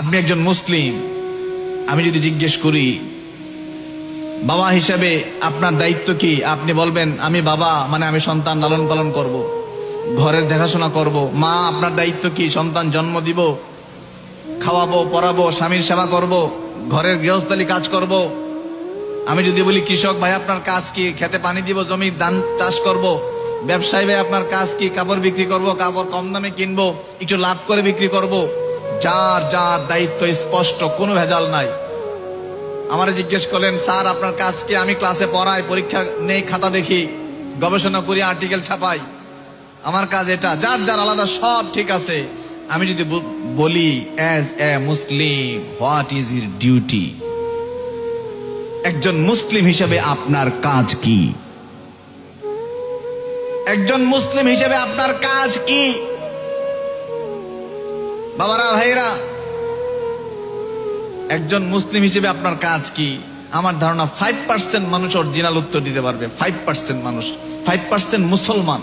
আপনি একজন মুসলিম, আমি যদি জিজ্ঞেস করি বাবা হিসাবে আপনার দায়িত্ব কি, আপনি বলবেন আমি বাবা মানে আমি সন্তান লালন পালন করব, ঘরের দেখাশোনা করব। মা আপনার দায়িত্ব কি, সন্তান জন্ম দিব, খাওয়াবো পড়াবো, স্বামীর সেবা করব, ঘরের গৃহস্থালী কাজ করব। আমি যদি বলি কৃষক ভাই আপনার কাজ কি, খেতে পানি দিব, জমি ধান চাষ করব। ব্যবসায়ী ভাই আপনার কাজ কি, কাপড় বিক্রি করব, কাপড় কম দামে কিনবো, একটু লাভ করে বিক্রি করব। যার যার দায়িত্ব স্পষ্ট, কোনো ভেজাল নাই। আমারে জিজ্ঞেস করলেন স্যার আপনার কাজ কি, আমি ক্লাসে পড়াই, পরীক্ষা নেই, খাতা দেখি, গবেষণা করি, আর্টিকেল ছাপাই, আমার কাজ এটা। যার যার আলাদা, সব ঠিক আছে। আমি যদি বলি as a Muslim what is your duty, একজন মুসলিম হিসেবে আপনার কাজ কি, একজন মুসলিম হিসেবে আপনার কাজ কি? বাবারা ভাইরা, একজন মুসলিম হিসেবে আপনার কাজ কি? আমার ধারণা 5% মানুষ অরিজিনাল উত্তর দিতে পারবে। 5% মানুষ, 5% মুসলমান।